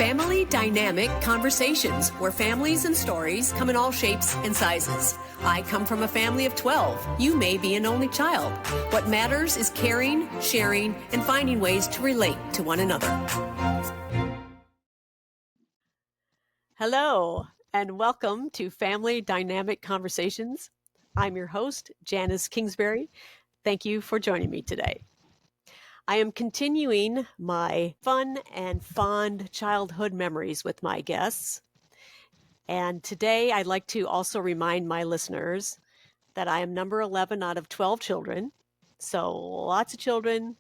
Family Dynamic Conversations, where families and stories come in all shapes and sizes. I come from a family of 12. You may be an only child. What matters is caring, sharing, and finding ways to relate to one another. Hello, and welcome to Family Dynamic Conversations. I'm your host, Janice Kingsbury. Thank you for joining me today. I am continuing my fun and fond childhood memories with my guests. And today I'd like to also remind my listeners that I am number 11 out of 12 children. So lots of children,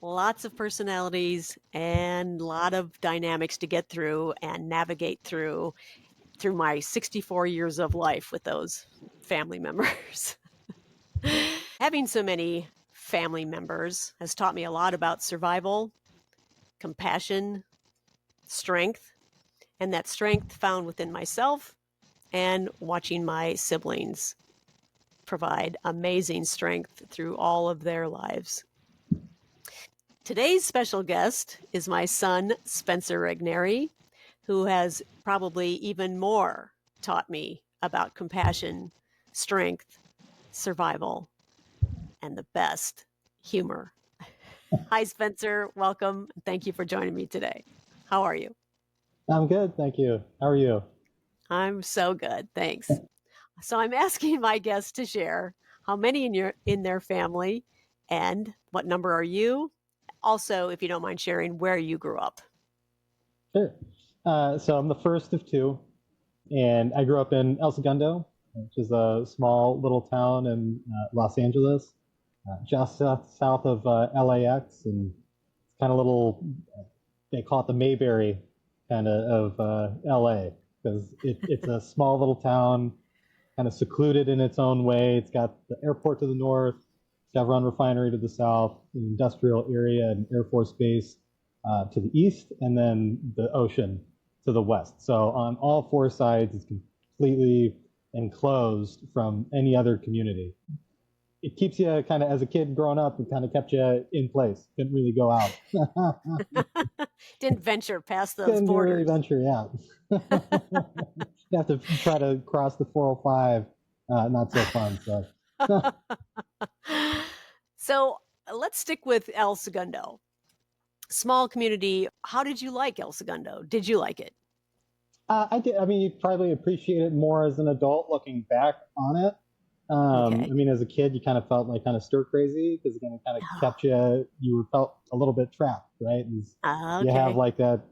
lots of personalities, and a lot of dynamics to get through and navigate through my 64 years of life with those family members. Having so many family members has taught me a lot about survival, compassion, strength, and that strength found within myself and watching my siblings provide amazing strength through all of their lives. Today's special guest is my son, Spencer Regnery, who has probably even more taught me about compassion, strength, survival, and the best, humor. Hi, Spencer. Welcome. Thank you for joining me today. How are you? I'm good. Thank you. How are you? I'm so good. Thanks. So I'm asking my guests to share how many in their family and what number are you? Also, if you don't mind sharing where you grew up. Sure. So I'm the first of two, and I grew up in El Segundo, which is a small little town in Los Angeles, just south of LAX, and it's kind of little, they call it the Mayberry kind of LA, because it's a small little town, kind of secluded in its own way. It's got the airport to the north, Chevron refinery to the south, an industrial area and Air Force Base to the east, and then the ocean to the west. So on all four sides, it's completely enclosed from any other community. It keeps you kind of, as a kid growing up, it kind of kept you in place. Couldn't really go out. Didn't venture past those Couldn't borders. really venture out. You have to try to cross the 405. Not so fun. So. So let's stick with El Segundo. Small community. How did you like El Segundo? Did you like it? I did. I mean, you probably appreciate it more as an adult looking back on it. Okay. I mean, as a kid, you kind of felt like kind of stir crazy because it kind of kept you felt a little bit trapped, right? Okay. You have like that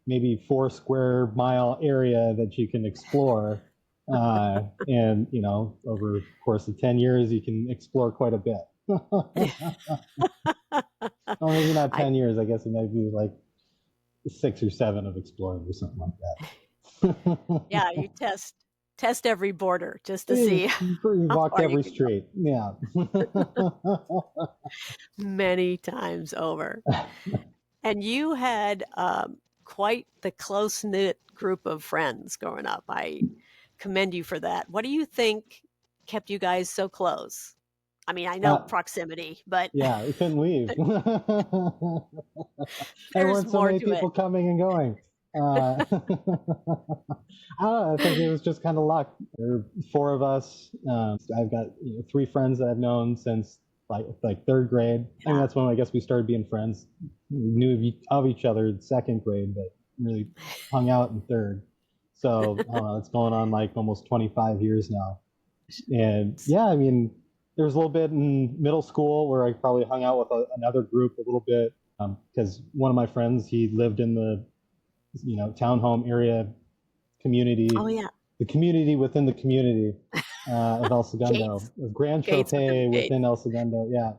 maybe 4 square mile area that you can explore. And, you know, over the course of 10 years, you can explore quite a bit. Well, maybe not 10 years. I guess it might be like 6 or 7 of exploring or something like that. Yeah, you test every border just to see. You walked every street. Yeah. Many times over. And you had quite the close-knit group of friends growing up. I commend you for that. What do you think kept you guys so close? I mean, I know proximity, but... Yeah, we couldn't leave. There weren't so many people coming and going. I don't know. I think it was just kind of luck. There were 4 of us. I've got 3 friends that I've known since like 3rd grade. I mean, that's when I guess we started being friends. We knew of each other in 2nd grade, but really hung out in 3rd. So it's going on like almost 25 years now. And yeah, I mean, there was a little bit in middle school where I probably hung out with another group a little bit because one of my friends, he lived in the townhome area community. Oh yeah, the community within the community of El Segundo, Grand Tropez within El Segundo. Yeah.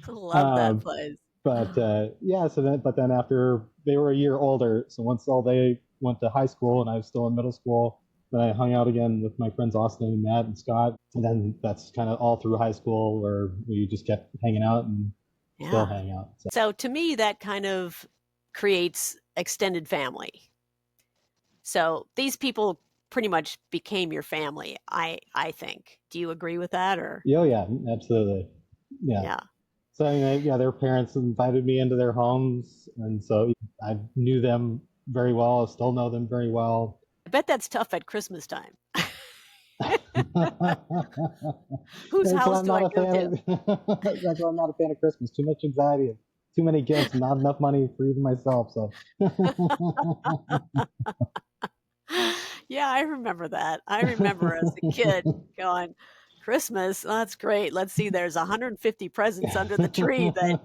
Love that place. But then after they were a year older, so once they went to high school and I was still in middle school, then I hung out again with my friends Austin and Matt and Scott. And then that's kind of all through high school where we just kept hanging out and still hang out. So to me, that kind of creates extended family. So these people pretty much became your family, I think. Do you agree with that? Or? Oh, yeah, absolutely. Yeah. So yeah, their parents invited me into their homes, and so I knew them very well. I still know them very well. I bet that's tough at Christmas time. That's Whose why house I'm do not I a go fan to? of. That's why I'm not a fan of Christmas. Too much anxiety, too many gifts, not enough money for even myself. So. Yeah, I remember that. I remember as a kid going, Christmas, oh, that's great. Let's see, there's 150 presents under the tree that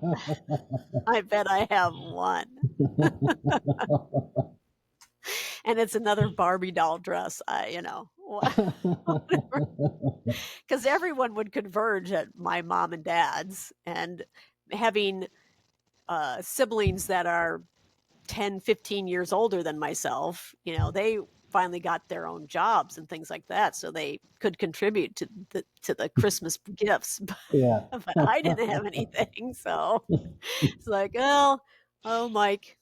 I bet I have one. And it's another Barbie doll dress. Because everyone would converge at my mom and dad's, and having siblings that are 10, 15 years older than myself, they finally got their own jobs and things like that, so they could contribute to the Christmas gifts. Yeah. But I didn't have anything, so it's like, oh, Mike,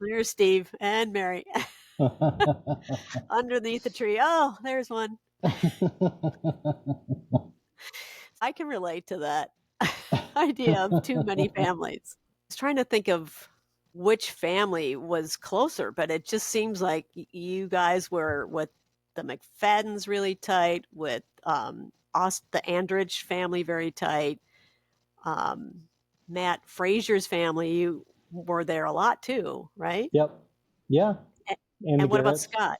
there's Steve and Mary underneath the tree. Oh, there's one. I can relate to that idea of too many families. I was trying to think of which family was closer, but it just seems like you guys were with the McFaddens really tight, with the Andrich family very tight, um, Matt Frazier's family. You were there a lot too, right? Yep. Yeah. And the And what about Garretts. Scott?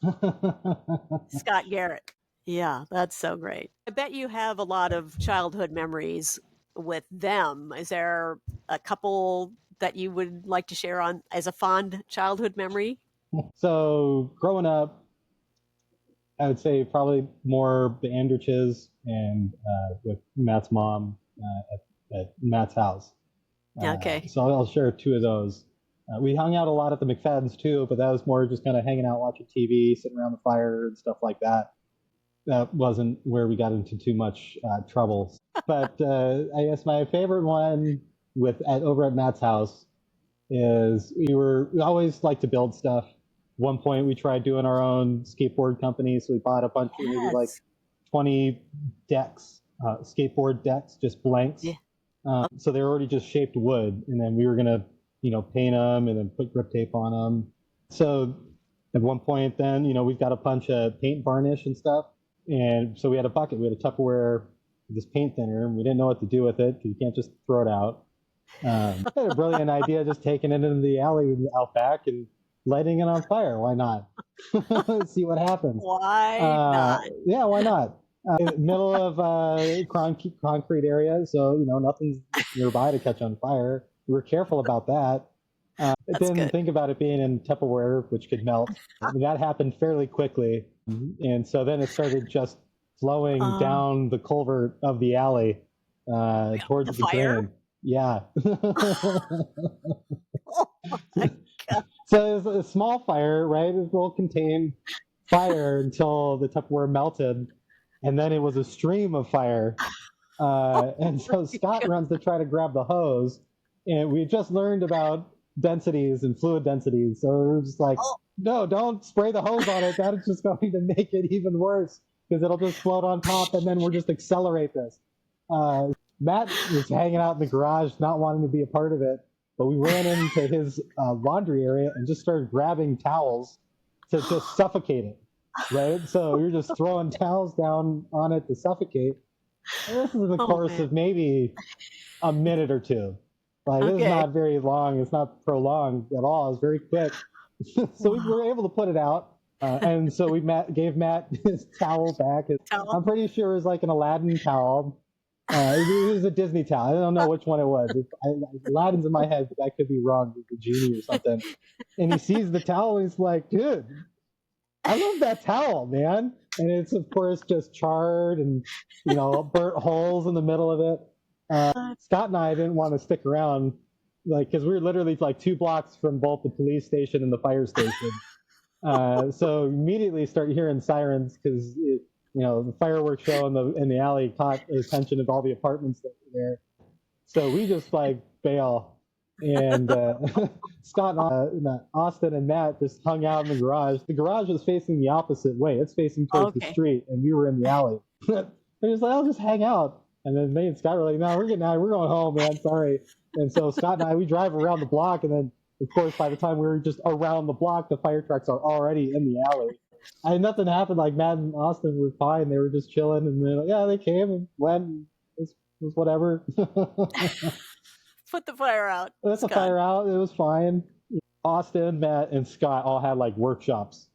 Scott Garrett. Yeah, that's so great. I bet you have a lot of childhood memories with them. Is there a couple that you would like to share on as a fond childhood memory? So growing up, I would say probably more the Andriches and with Matt's mom at Matt's house. Okay. So I'll share two of those. We hung out a lot at the McFadden's too, but that was more just kind of hanging out, watching TV, sitting around the fire and stuff like that. That wasn't where we got into too much trouble. But I guess my favorite one over at Matt's house is we always like to build stuff. One point we tried doing our own skateboard company, so we bought a bunch of maybe like Yes. 20 decks, skateboard decks, just blanks. Yeah. So they were already just shaped wood, and then we were gonna, paint them and then put grip tape on them. So at one point, then we've got a bunch of paint varnish and stuff, and so we had a bucket, we had a Tupperware, this paint thinner, and we didn't know what to do with it because you can't just throw it out. I had a brilliant idea, just taking it into the alley out back and lighting it on fire. Why not? See what happens. Why not? Yeah, why not? In the middle of concrete area, so nothing's nearby to catch on fire. We were careful about that. Didn't good. think about it being in Tupperware, which could melt. That happened fairly quickly, and so then it started just flowing down the culvert of the alley towards the drain. Yeah. Oh my God. So it was a small fire, right? It will contain fire until the Tupperware melted, and then it was a stream of fire. And so Scott runs to try to grab the hose, and we just learned about densities and fluid densities. So we're just like, no, don't spray the hose on it. That is just going to make it even worse because it'll just float on top, and then we'll just accelerate this. Matt was hanging out in the garage, not wanting to be a part of it, but we ran into his laundry area and just started grabbing towels to just suffocate it, right? So we were just throwing towels down on it to suffocate. And this is in the course of maybe a minute or two. Like, this is not very long. It's not prolonged at all. It's very quick. So we were able to put it out. And so we gave Matt his towel back. I'm pretty sure it was like an Aladdin towel. It was a Disney towel. I don't know which one it was. Aladdin's in my head, but that could be wrong. It's a genie or something. And he sees the towel and he's like, dude, I love that towel, man. And it's, of course, just charred and, burnt holes in the middle of it. Scott and I didn't want to stick around, because we were literally like 2 blocks from both the police station and the fire station. So immediately start hearing sirens because the fireworks show in the alley caught the attention of all the apartments that were there. So we just bail, and Scott, Austin, and Matt just hung out in the garage. The garage was facing the opposite way; it's facing towards the street, and we were in the alley. They're just like, "I'll just hang out." And then me and Scott were like, no, we're getting out. We're going home, man. Sorry. And so Scott and I, we drive around the block. And then, of course, by the time we were just around the block, the fire trucks are already in the alley. Nothing happened. Like Matt and Austin were fine. They were just chilling. And they're like, yeah, they came and went. And it was whatever. Put the fire out. Put the fire out. It was fine. Austin, Matt, and Scott all had like workshops.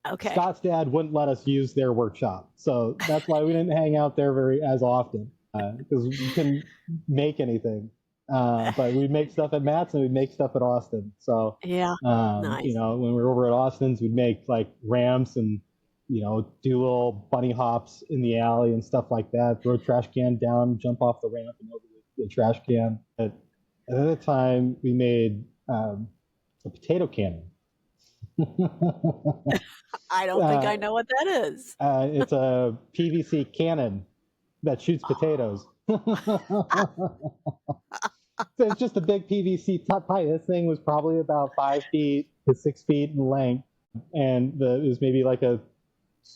Okay. Scott's dad wouldn't let us use their workshop, so that's why we didn't hang out there as often, because we couldn't make anything. But we'd make stuff at Matt's and we'd make stuff at Austin. So nice. You know, when we were over at Austin's, we'd make like ramps and, you know, do little bunny hops in the alley and stuff like that. Throw a trash can down, jump off the ramp and over the trash can. At another time, we made a potato cannon. I don't think I know what that is. It's a PVC cannon that shoots potatoes. So it's just a big PVC pipe. This thing was probably about 5 feet to 6 feet in length, and it was maybe like a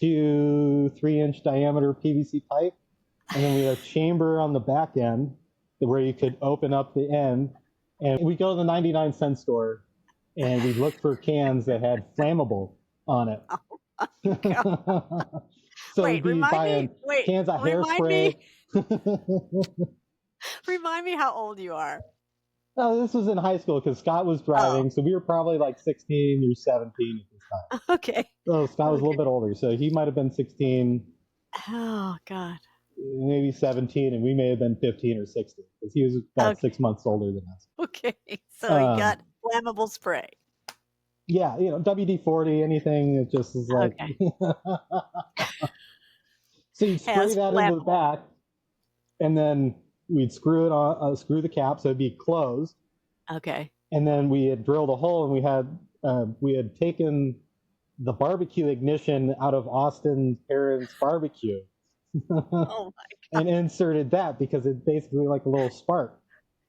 2-3 inch diameter PVC pipe. And then we had a chamber on the back end where you could open up the end. And we go to the 99-cent store and we look for cans that had flammable on it. So wait, we'd be buying cans of hairspray. Remind me how old you are. Oh, this was in high school because Scott was driving, so we were probably like 16 or 17 at this time. Okay. So Scott was a little bit older, so he might have been 16. Oh, God. Maybe 17, and we may have been 15 or 16 because he was about 6 months older than us. Okay, so he got flammable spray. Yeah, you know, WD-40, anything. It just is like. Okay. So you'd spray that into the back, and then we'd screw it on, screw the cap so it'd be closed. Okay. And then we had drilled a hole, and we had taken the barbecue ignition out of Austin's parents' barbecue. Oh my God. And inserted that because it's basically like a little spark,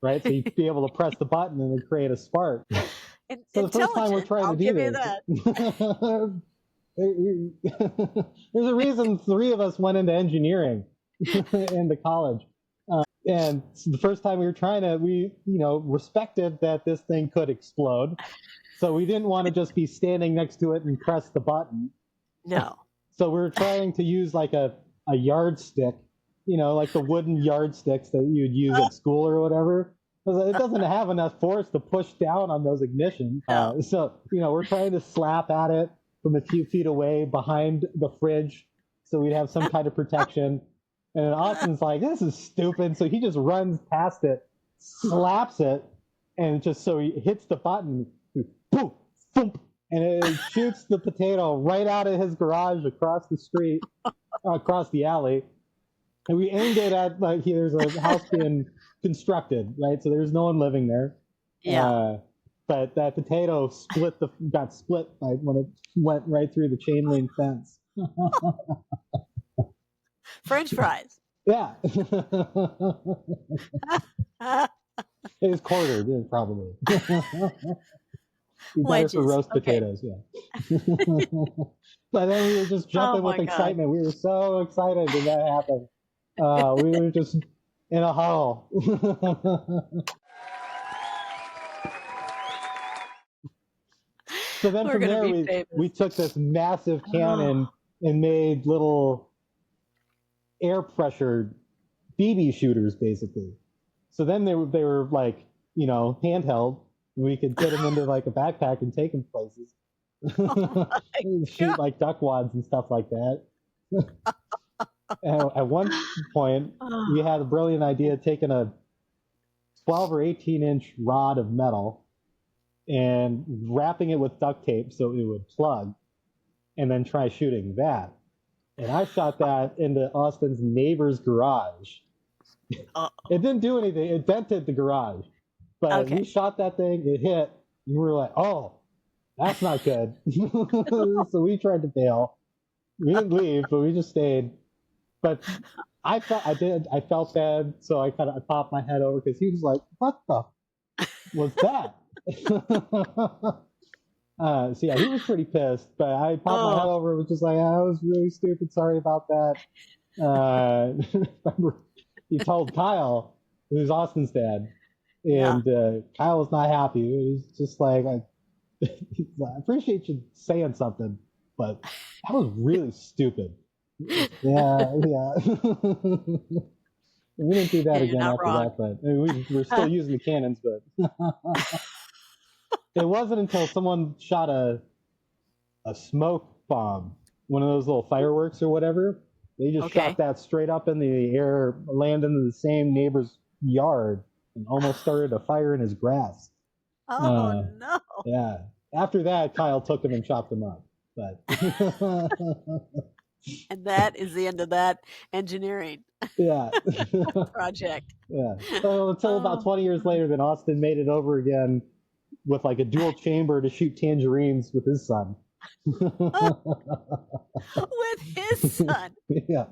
right? So you'd be able to press the button and then create a spark. So the first time we're trying to do this, there's a reason 3 of us went into engineering into college. And the first time we were trying to, we, you know, respected that this thing could explode. So we didn't want to just be standing next to it and press the button. No. So we were trying to use like a yardstick, you know, like the wooden yardsticks that you'd use at school or whatever. It doesn't have enough force to push down on those ignitions. So, you know, we're trying to slap at it from a few feet away behind the fridge so we'd have some kind of protection. And then Austin's like, this is stupid. So he just runs past it, slaps it, and just so he hits the button, boom, boom, and it shoots the potato right out of his garage across the street, across the alley. And we aimed it at, like, there's a house being constructed, right? So there's no one living there. Yeah. But that potato got split when it went right through the chain link fence. French fries. Yeah. It was quartered, probably. Better for roast potatoes, yeah. But then we were just jumping with excitement. We were so excited when that happened. We were just in a huddle. So then from there, we took this massive cannon and made little air pressure BB shooters, basically. So then they were like, you know, handheld. We could get them into like a backpack and take them places. Shoot like duck wads and stuff like that. At one point, we had a brilliant idea of taking a 12 or 18 inch rod of metal and wrapping it with duct tape so it would plug, and then try shooting that. And I shot that into Austin's neighbor's garage. It didn't do anything. It dented the garage. But we shot that thing, it hit, and we were like, oh, that's not good. So we tried to bail. We didn't leave, but we just stayed. But I felt bad, so I kind of popped my head over because he was like, what the was that? So yeah, he was pretty pissed, but I popped my head over and was just like, I was really stupid, sorry about that. he told Kyle, who's Austin's dad, Yeah. and Kyle was not happy. He was just like, I appreciate you saying something, but that was really stupid. Yeah, yeah. We didn't do that Yeah, you're again not after wrong. that, but I mean, we're still using the cannons, but it wasn't until someone shot a smoke bomb, one of those little fireworks or whatever. They just Okay. shot that straight up in the air, landed in the same neighbor's yard, and almost started a fire in his grass. Oh no. Yeah. After that, Kyle took him and chopped him up. But And that is the end of that engineering yeah, project. yeah. So until about Oh, 20 years later, then Austin made it over again with like a dual chamber to shoot tangerines with his son. with his son. Yeah.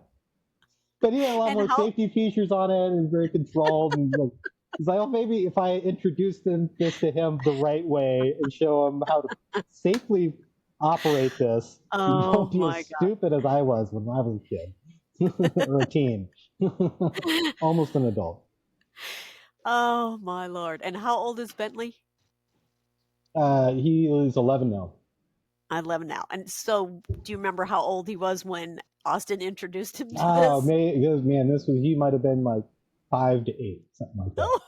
But he had a lot And more how safety features on it and very controlled. And like, he's like, oh, maybe if I introduced this to him the right way and show him how to safely operate this, he oh won't be as my stupid as I was when I was a kid or a teen, God. almost an adult. Oh my Lord. And how old is Bentley? He is 11 now. 11 now. And so do you remember how old he was when Austin introduced him to Oh, this? man, he might have been like 5 to 8, something like Oh.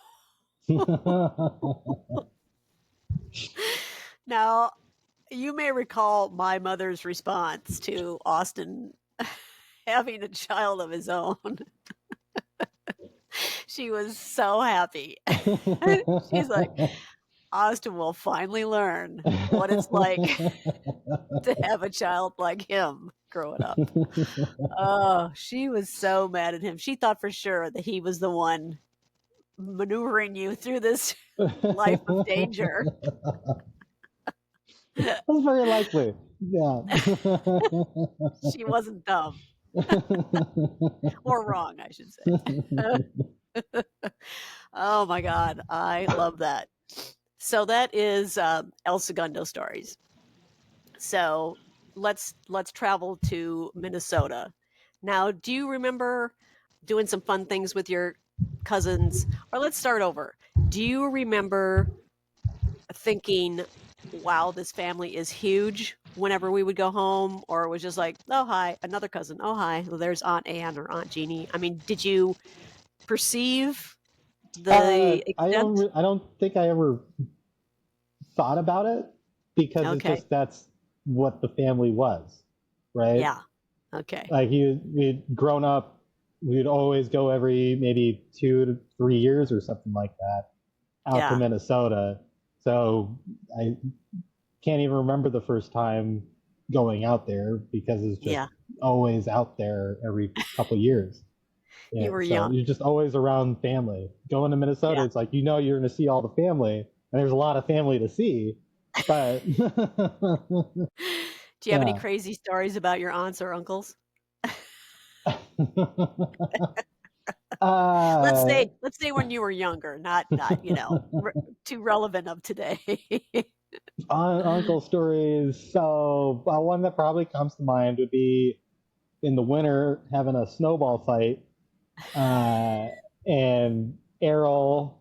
that. Now, you may recall my mother's response to Austin having a child of his own. She was so happy. She's like, Austin will finally learn what it's like to have a child like him growing up. Oh, she was so mad at him. She thought for sure that he was the one maneuvering you through this life of danger. That's very likely. Yeah. She wasn't dumb or wrong, I should say. Oh my God, I love that. So that is El Segundo stories. So let's travel to Minnesota. Now, do you remember doing some fun things with your cousins? Or let's start over. Do you remember thinking, wow, this family is huge whenever we would go home? Or it was just like, oh, hi, another cousin. Oh, hi, well, there's Aunt Anne or Aunt Jeannie. I mean, did you perceive the I extent? don't think I ever thought about it because it's Okay. just that's what the family was, right? Yeah. Okay. Like we'd grown up, we'd always go every maybe 2 to 3 years or something like that out to Yeah. Minnesota. So I can't even remember the first time going out there because it's just Yeah. always out there every couple years. Yeah, You were so young. you're just always around family. Going to Minnesota, Yeah. it's like you're going to see all the family, and there's a lot of family to see. But Do you have any yeah, crazy stories about your aunts or uncles? uh, Let's say when you were younger, not too relevant of today. uncle stories. So one that probably comes to mind would be in the winter having a snowball fight, and Errol.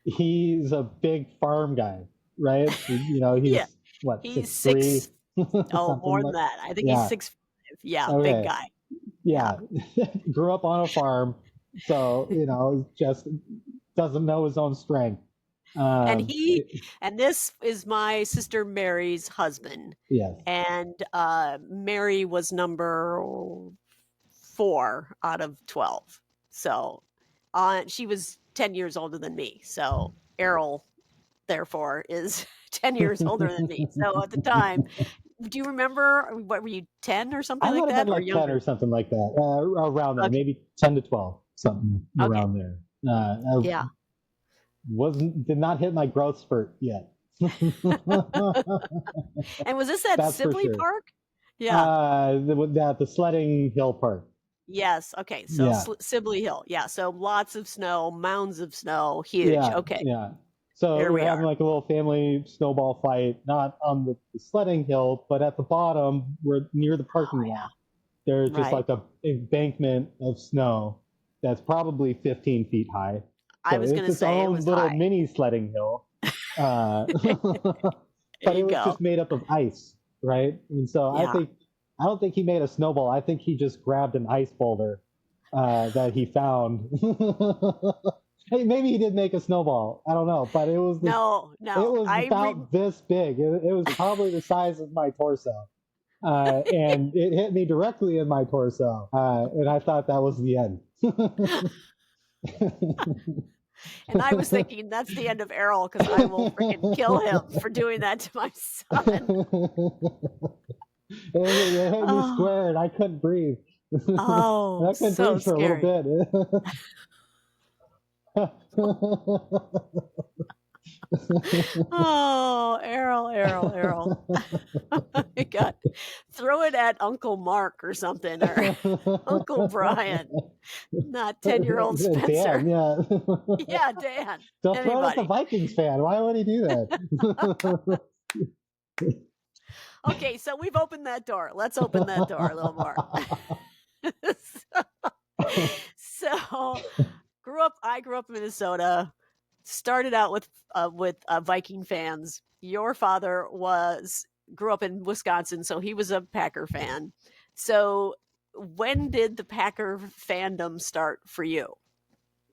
He's a big farm guy, right? Yeah. He's what He's 6'3", six, oh, something more than like. that. I think he's Yeah. 6'5". Yeah, big Okay. guy. Yeah. Yeah. Grew up on a farm, so just doesn't know his own strength. And Um, this is my sister Mary's husband. yes. And Mary was number 4 out of 12. So she was 10 years older than me. So Errol, therefore, is 10 years older than me. So at the time, do you remember, what were you, 10 or something I like would have been that, or like 10 younger? or something like that, around there, Okay. maybe 10 to 12, something Okay. around there. I Yeah. did not hit my growth spurt yet. And was this at That's for Sibley sure. Park? Yeah. The sledding hill part. Yes. Okay. So Yeah. Sibley Hill. Yeah. So lots of snow, mounds of snow, huge. Yeah. Okay. Yeah. So There we were we having are. like a little family snowball fight, not on the sledding hill, but at the bottom, we're near the Oh, parking yeah. lot. There's just Right. like a embankment of snow that's probably 15 feet high. I was going to say it own was little high. mini sledding hill. But There it you was go. just made up of ice, right? And so Yeah. I don't think he made a snowball. I think he just grabbed an ice boulder that he found. Hey, maybe he did make a snowball. I don't know, but it was No. about this big. It was probably the size of my torso, and it hit me directly in my torso, and I thought that was the end. And I was thinking that's the end of Errol because I will freaking kill him for doing that to my son. It hit me square, and I couldn't breathe. Oh, I couldn't so breathe for scary. a little bit. Oh, Errol. Oh my God. Throw it at Uncle Mark or something, or Uncle Brian, not 10-year-old Spencer. Dan, yeah. Yeah, Dan. Don't throw it at the Anybody. Vikings fan. Why would he do that? Okay, so we've opened that door. Let's open that door a little more. So I grew up in Minnesota. Started out with Viking fans. Your father grew up in Wisconsin, so he was a Packer fan. So when did the Packer fandom start for you?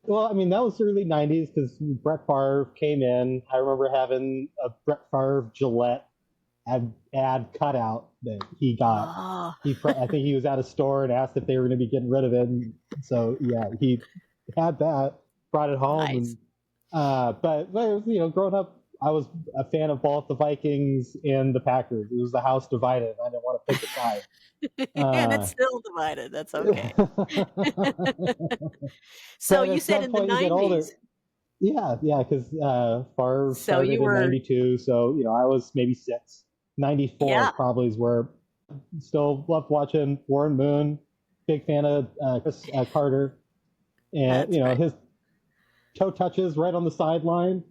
Well, I mean, that was early 90s because Brett Favre came in. I remember having a Brett Favre Gillette ad cutout that he got. Oh, I think he was at a store and asked if they were going to be getting rid of it. And so, yeah, he had that, brought it home. nice. But growing up, I was a fan of both the Vikings and the Packers. It was the house divided. I didn't want to pick a side. And it's still divided. That's okay. So you said in the 90s. Yeah, because Favre started in 92, so I was maybe 6. 94 probably is where still loved watching Warren Moon. Big fan of Chris Carter, and right. his toe touches right on the sideline.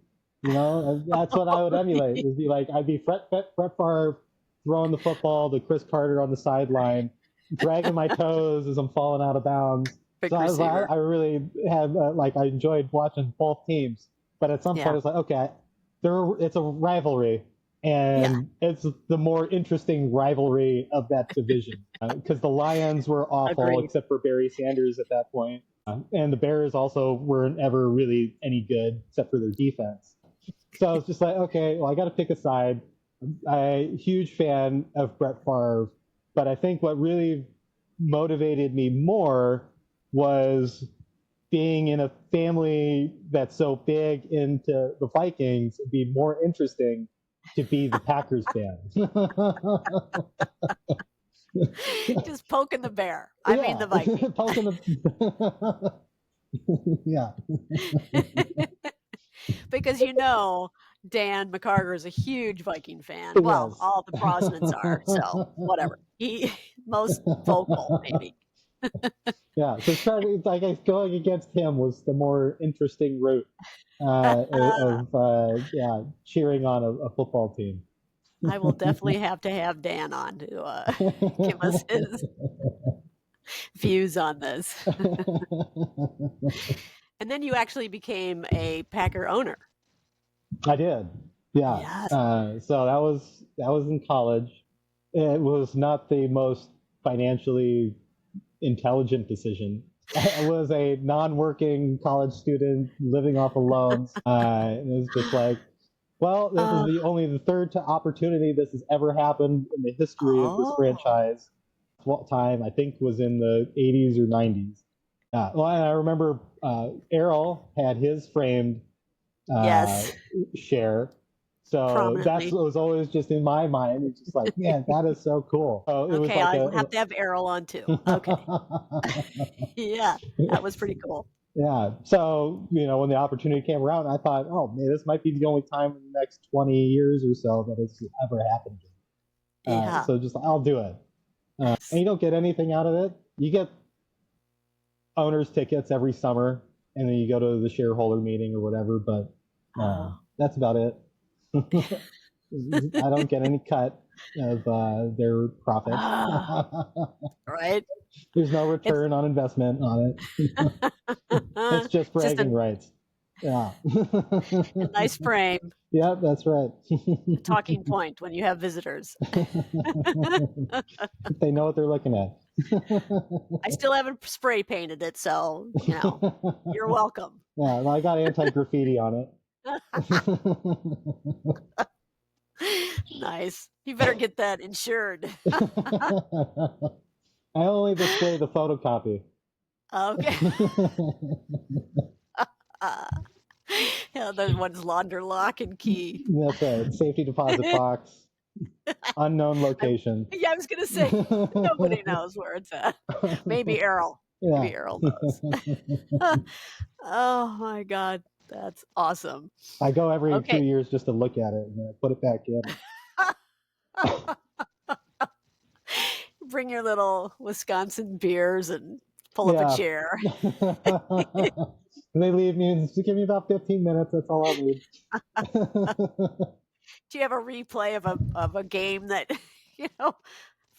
That's what I would emulate. It'd be like I'd be Brett Favre throwing the football to Chris Carter on the sideline, dragging my toes as I'm falling out of bounds. So I really had I enjoyed watching both teams, but at some point it's like, okay, it's a rivalry, and it's the more interesting rivalry of that division because the Lions were awful except for Barry Sanders at that point, and the Bears also weren't ever really any good except for their defense. So I was just like, okay, well, I got to pick a side. I'm a huge fan of Brett Favre, but I think what really motivated me more was being in a family that's so big into the Vikings. It'd be more interesting to be the Packers fan. Just poking the bear. I mean the Vikings. Poking the yeah. Because Dan McCarter is a huge Viking fan. Yes. Well, all the Brosnans are, so whatever. He most vocal, maybe. Yeah, so starting going against him was the more interesting route of cheering on a football team. I will definitely have to have Dan on to give us his views on this. And then you actually became a Packer owner. I did. Yeah. Yes. So that was in college. It was not the most financially intelligent decision. I was a non-working college student living off of loans. It was just like, well, this is only the third opportunity this has ever happened in the history of this franchise. What time I think was in the 80s or 90s. Well, I remember Errol had his framed share. So that was always just in my mind. It's just like, man, that is so cool. So it was like I will have to have Errol on too. Okay. Yeah, that was pretty cool. Yeah. So, when the opportunity came around, I thought, oh, man, this might be the only time in the next 20 years or so that it's ever happened. So just, I'll do it. And you don't get anything out of it. You get owners' tickets every summer, and then you go to the shareholder meeting or whatever, but that's about it. I don't get any cut. of their profit. Right? There's no return on investment on it. It's just Just bragging rights. Yeah. a nice frame. Yeah, that's right. A talking point when you have visitors. They know what they're looking at. I still haven't spray painted it, so you're welcome. Yeah, well, I got anti-graffiti on it. Nice. You better get that insured. I only display the photocopy. Okay. The one's launder lock and key. That's right. Safety deposit box. Unknown location. Yeah, I was gonna say nobody knows where it's at. Maybe Errol. Yeah. Maybe Errol knows. Oh my God, that's awesome. I go every 2 years just to look at it and put it back in. Bring your little Wisconsin beers and pull up a chair. They leave me and give me about 15 minutes. That's all I need. Do you have a replay of a game that,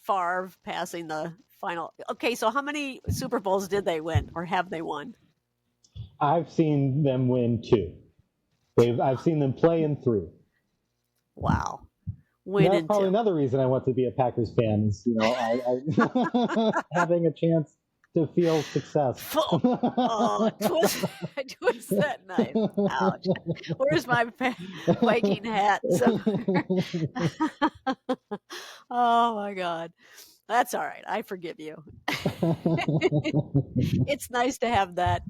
Favre passing the final? Okay, so how many Super Bowls did they win, or have they won? I've seen them win 2. I've seen them play in 3. Wow. That's probably another reason I want to be a Packers fan is, having a chance to feel success. Twist that knife. Ouch. Where's my Viking hat? Oh my God. That's all right. I forgive you. It's nice to have that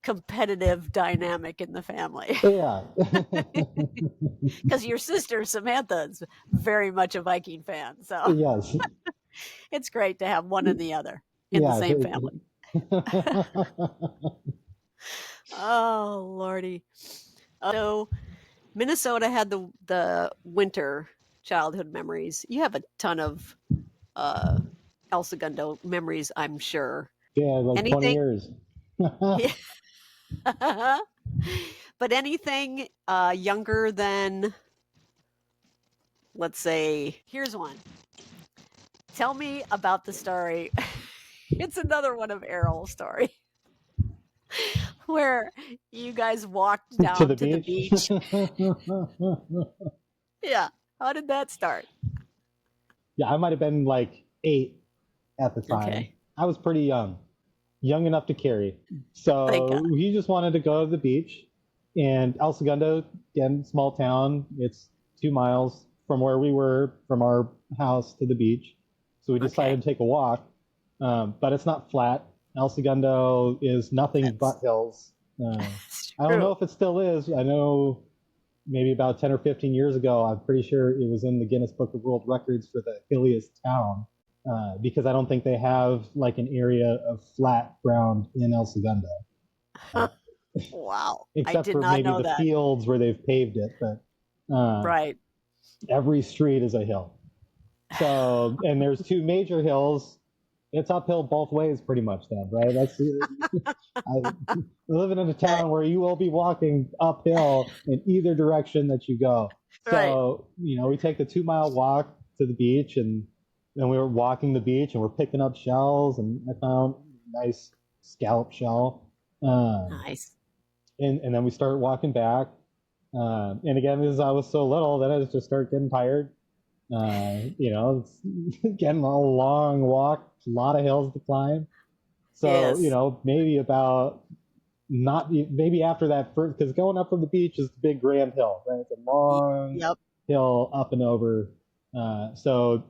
competitive dynamic in the family. Yeah. Because your sister Samantha is very much a Viking fan. So yes. It's great to have one and the other in the same family. Oh, Lordy. So Minnesota had the winter childhood memories. You have a ton of El Segundo memories, I'm sure. Yeah, like 20 years. But anything younger than, let's say, here's one. Tell me about the story. It's another one of Errol's story. Where you guys walked down to the beach. Yeah. How did that start? Yeah, I might have been like 8 at the time. Okay. I was pretty young enough to carry. So we just wanted to go to the beach. And El Segundo, again, small town. It's 2 miles from where we were, from our house to the beach. So we decided to take a walk. But it's not flat. El Segundo is nothing but hills. I don't know if it still is. I know maybe about 10 or 15 years ago, I'm pretty sure it was in the Guinness Book of World Records for the hilliest town, because I don't think they have like an area of flat ground in El Segundo. Wow. Except for maybe the fields where they've paved it. But right. Every street is a hill. So, and there's 2 major hills. It's uphill both ways pretty much then, right? That's living in a town where you will be walking uphill in either direction that you go. So, we take the 2-mile walk to the beach, and then we were walking the beach and we're picking up shells, and I found a nice scallop shell. Nice. And then we start walking back. And again, as I was so little, then I just started getting tired. It's getting a long walk, a lot of hills to climb. So, maybe maybe after that first, because going up from the beach is the big grand hill, right? It's a long hill up and over. So,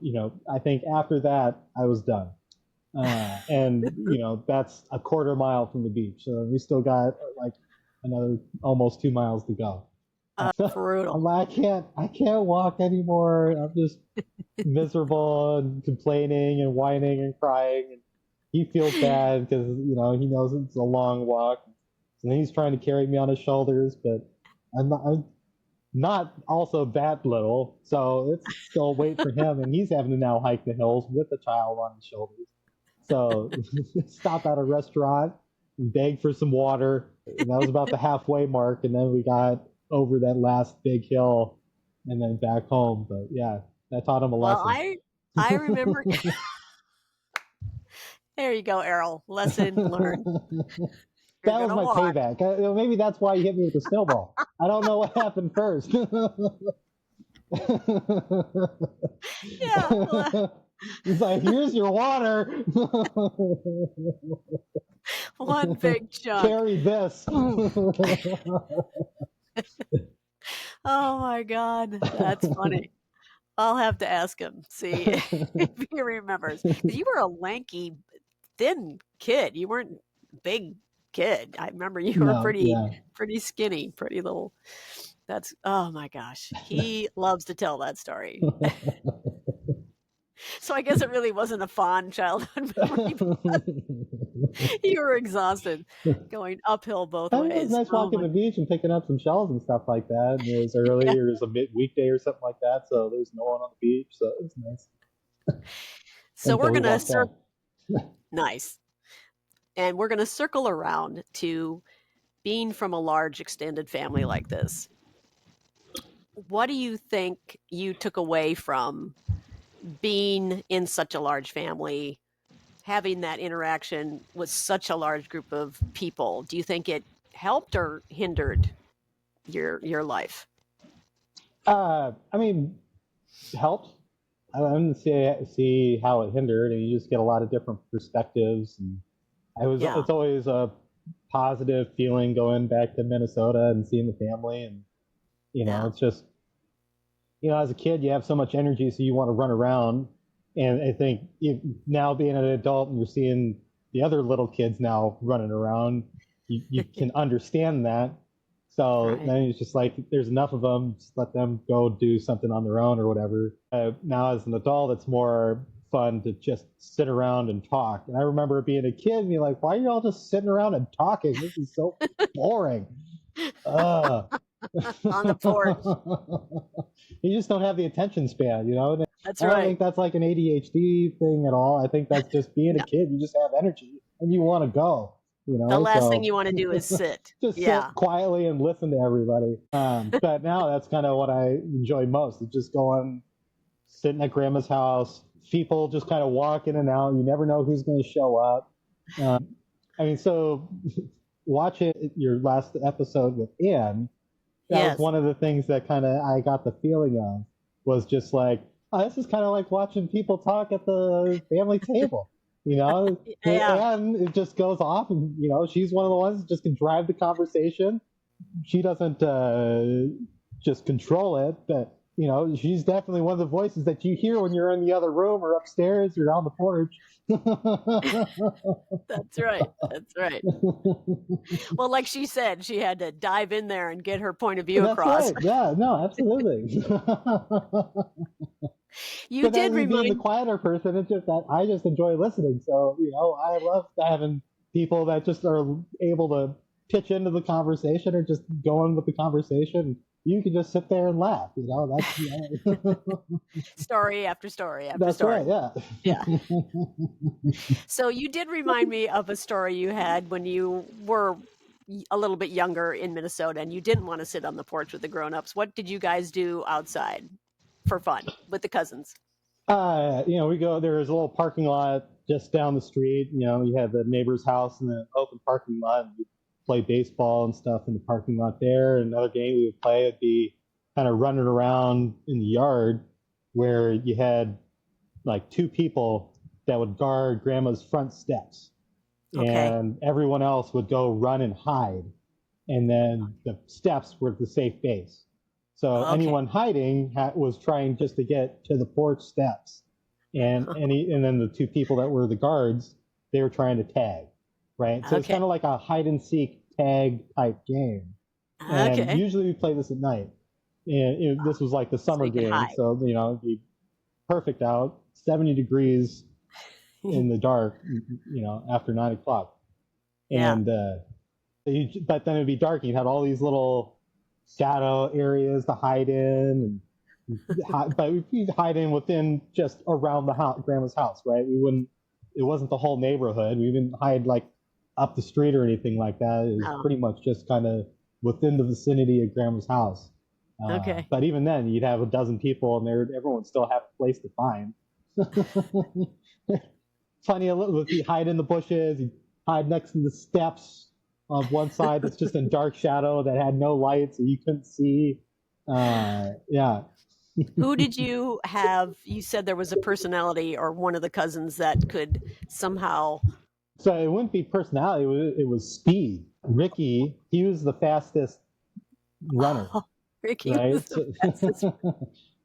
I think after that I was done. And, that's a quarter mile from the beach. So we still got like another almost 2 miles to go. Brutal. I can't walk anymore. I'm just miserable and complaining and whining and crying. And he feels bad because, he knows it's a long walk. And he's trying to carry me on his shoulders, but I'm not also that little. So it's still weight for him. And he's having to now hike the hills with a child on his shoulders. So stop at a restaurant and beg for some water. And that was about the halfway mark. And then we got over that last big hill and then back home. But yeah, I taught him a Well, lesson. I remember. There you go, Errol. Lesson learned. You're That was gonna my walk. payback. Maybe that's why you hit me with the snowball. I don't know what happened first. Yeah. He's like, here's your water. One big chunk. Carry this. Oh my God, that's funny. I'll have to ask him, see if he remembers. 'Cause you were a lanky, thin kid. You weren't a big kid. I remember you were No, yeah. pretty skinny, pretty little. That's oh my gosh. He loves to tell that story. So I guess it really wasn't a fond childhood memory, but you were exhausted going uphill both And it was ways. nice Oh walking my the beach and picking up some shells and stuff like that. And it was early, yeah. it was a weekday or something like that, so there was no one on the beach, so it was nice So we're until we gonna walked back. nice. And we're gonna circle around to being from a large extended family like this. What do you think you took away from being in such a large family, having that interaction with such a large group of people? Do you think it helped or hindered your life? I mean, helped. I didn't see how it hindered, and you just get a lot of different perspectives. And Yeah. it's always a positive feeling going back to Minnesota and seeing the family, and Yeah. it's just as a kid you have so much energy, so you want to run around. And I think now being an adult and you're seeing the other little kids now running around, you can understand that. So Right. then it's just like, there's enough of them, just let them go do something on their own or whatever. Now as an adult, it's more fun to just sit around and talk. And I remember being a kid and being like, why are you all just sitting around and talking? This is so boring. On the porch. You just don't have the attention span, That's I don't right. think that's like an ADHD thing at all. I think that's just being a No. kid. You just have energy and you want to go, The last thing so you want to do is sit. just Yeah. sit quietly and listen to everybody. But now that's kind of what I enjoy most. It's just going, sitting at grandma's house, people just kind of walk in and out. You never know who's going to show up. I mean, so watching your last episode with Ann, that was Yes. one of the things that kind of I got the feeling of, was just like, oh, this is kind of like watching people talk at the family table. Yeah. And it just goes off, and she's one of the ones that just can drive the conversation. She doesn't just control it, but she's definitely one of the voices that you hear when you're in the other room or upstairs or on the porch. That's right. That's right. Well, like she said, she had to dive in there and get her point of view That's across. right. Yeah, no, absolutely. You But did then me being the remind quieter person, it's just that I just enjoy listening. So, I love having people that just are able to pitch into the conversation or just go on with the conversation. You can just sit there and laugh, that's story after story after that's story. right, yeah. Yeah. So you did remind me of a story you had when you were a little bit younger in Minnesota and you didn't want to sit on the porch with the grown-ups. What did you guys do outside for fun with the cousins? We go, there's a little parking lot just down the street. You have the neighbor's house and the open parking lot. We play baseball and stuff in the parking lot there. Another game we would play would be kind of running around in the yard, where you had like two people that would guard grandma's front steps, Okay. and everyone else would go run and hide. And then the steps were the safe base. So Okay. anyone hiding was trying just to get to the porch steps, and then the two people that were the guards, they were trying to tag, right? So it's Okay. kind of like a hide and seek tag type game. And Okay. usually we play this at night. And this was like the summer you could game, hide. so it'd be perfect out, 70 degrees in the dark, after 9 o'clock. Yeah. And but then it'd be dark. You'd have all these little shadow areas to hide in, but we'd hide in within just around the house, grandma's house, right? It wasn't the whole neighborhood. We didn't hide like up the street or anything like that. It was pretty much just kind of within the vicinity of grandma's house. Okay. But even then, you'd have a dozen people, and everyone would still have a place to find. Funny, you hide in the bushes, you hide next to the steps on one side that's just in dark shadow that had no light, so you couldn't see. Yeah. Who did you have? You said there was a personality or one of the cousins that could somehow. So it wouldn't be personality; it was speed. Ricky, he was the fastest runner, Oh, Ricky right? was the fastest.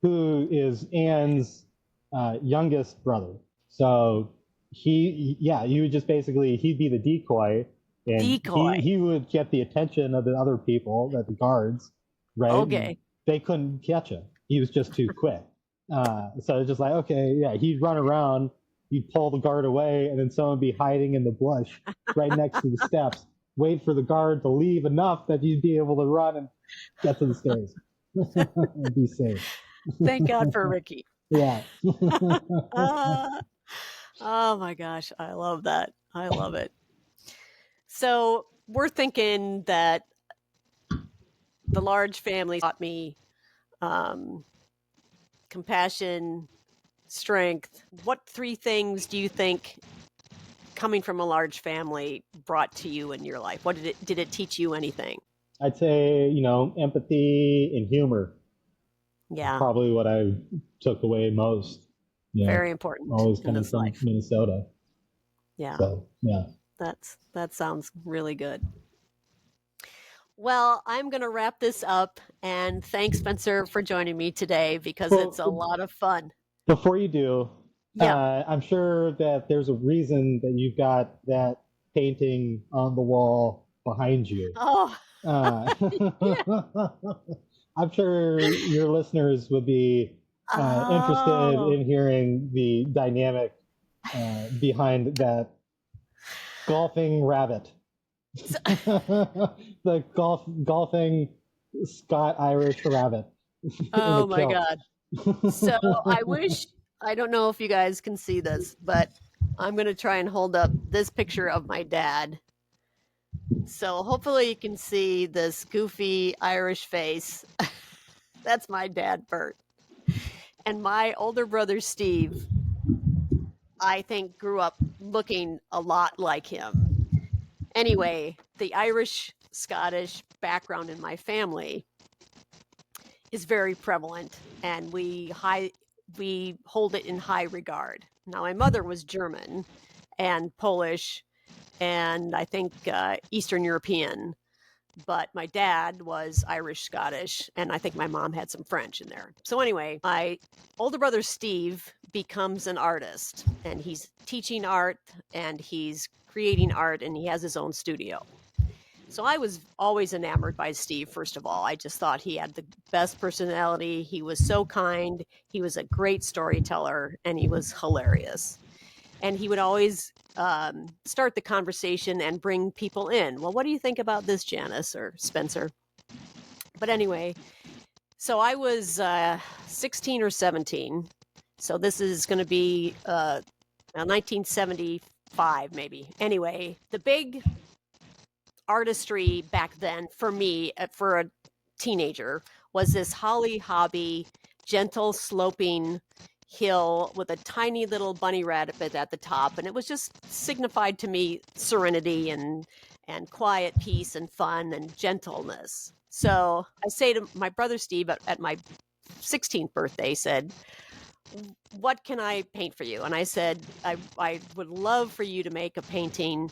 Who is Anne's youngest brother. So you would just basically, he'd be the decoy, and Decoy. he would get the attention of the other people, the guards, right? Okay. They couldn't catch him. He was just too quick. So it's just like, okay, yeah, he'd run around, you'd pull the guard away, and then someone would be hiding in the bush right next to the steps, wait for the guard to leave enough that you'd be able to run and get to the stairs and be safe. Thank God for Ricky. Yeah. Oh my gosh, I love that. I love it. So we're thinking that the large family taught me compassion, strength. What 3 things do you think coming from a large family brought to you in your life? What did it teach you anything? I'd say, empathy and humor. Yeah. Probably what I took away most. Very important. Always in coming this from life. Minnesota. Yeah. So, yeah. That sounds really good. Well, I'm going to wrap this up, and thanks, Spencer, for joining me today because it's a lot of fun. Before you do, I'm sure that there's a reason that you've got that painting on the wall behind you. Oh, I'm sure your listeners would be interested in hearing the dynamic behind that golfing rabbit. The golfing Scot-Irish rabbit. Oh my God. So I don't know if you guys can see this, but I'm going to try and hold up this picture of my dad. So hopefully you can see this goofy Irish face. That's my dad, Bert. And my older brother, Steve, I think grew up looking a lot like him. Anyway, the Irish Scottish background in my family is very prevalent, and we hold it in high regard. Now, my mother was German and Polish, and I think Eastern European, but my dad was Irish Scottish, and I think my mom had some French in there. So anyway, my older brother Steve becomes an artist, and he's teaching art, and he's creating art, and he has his own studio. So I was always enamored by Steve, first of all. I just thought he had the best personality. He was so kind. He was a great storyteller, and he was hilarious. And he would always start the conversation and bring people in. Well, what do you think about this, Janice or Spencer? But anyway, so I was 16 or 17. So this is going to be 1975, maybe. Anyway, the big artistry back then for me, for a teenager, was this Holly Hobby, gentle sloping hill with a tiny little bunny rabbit at the top, and it was just signified to me serenity and quiet peace and fun and gentleness. So I say to my brother Steve at my 16th birthday, said, what can I paint for you? And I said, I would love for you to make a painting.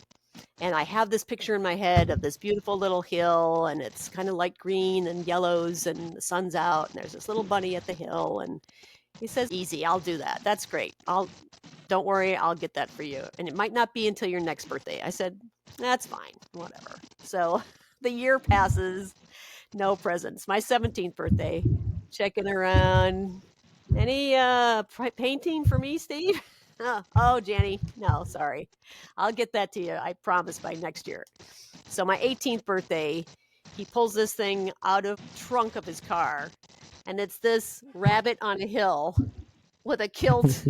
And I have this picture in my head of this beautiful little hill, and it's kind of light green and yellows, and the sun's out, and there's this little bunny at the hill. And he says, easy, I'll do that. That's great. Don't worry, I'll get that for you. And it might not be until your next birthday. I said, that's fine, whatever. So the year passes, no presents. My 17th birthday, checking around. Any painting for me, Steve? Oh, Janny, no, sorry. I'll get that to you, I promise, by next year. So my 18th birthday, he pulls this thing out of the trunk of his car, and it's this rabbit on a hill with a kilt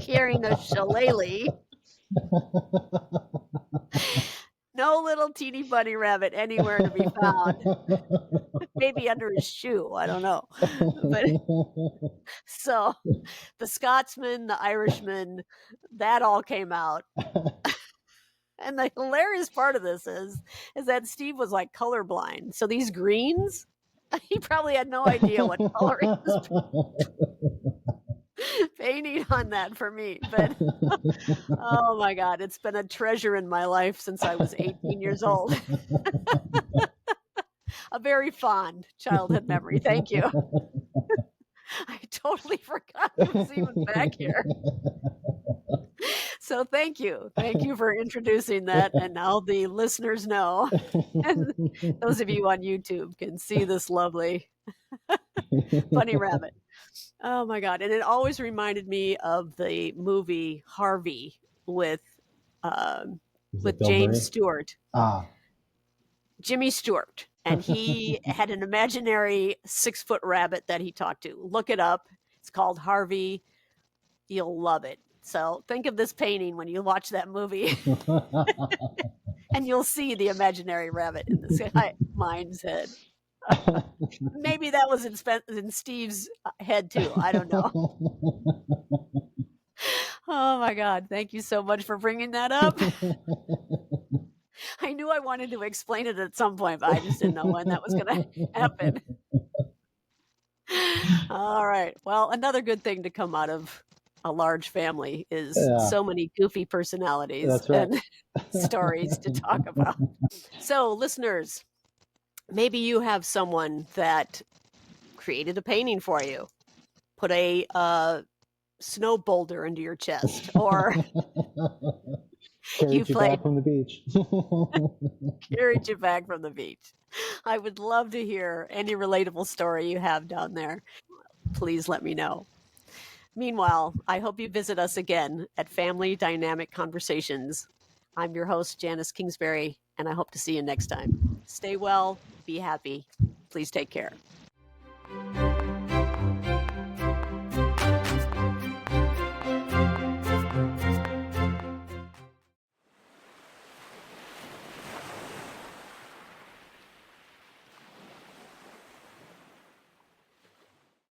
carrying a shillelagh. No little teeny bunny rabbit anywhere to be found. Maybe under his shoe, I don't know. But so the Scotsman, the Irishman, that all came out. And the hilarious part of this is that Steve was like colorblind. So these greens, he probably had no idea what color he was painting on that for me. But oh my God, it's been a treasure in my life since I was 18 years old. A very fond childhood memory. Thank you. I totally forgot it was even back here. So thank you. Thank you for introducing that. And now the listeners know. And those of you on YouTube can see this lovely bunny rabbit. Oh my God. And it always reminded me of the movie Harvey with James Stewart. Jimmy Stewart. And he had an imaginary 6-foot rabbit that he talked to. Look it up. It's called Harvey. You'll love it. So think of this painting when you watch that movie. And you'll see the imaginary rabbit in the mind's head. Maybe that was in Steve's head too. I don't know. Oh my God. Thank you so much for bringing that up. I knew I wanted to explain it at some point, but I just didn't know when that was going to happen. All right. Well, another good thing to come out of a large family is so many goofy personalities and stories to talk about. So, listeners, maybe you have someone that created a painting for you, put a snow boulder into your chest, or carried you back from the beach. Carried you back from the beach. I would love to hear any relatable story you have down there. Please let me know. Meanwhile, I hope you visit us again at Family Dynamic Conversations. I'm your host, Janice Kingsbury, and I hope to see you next time. Stay well, be happy. Please take care.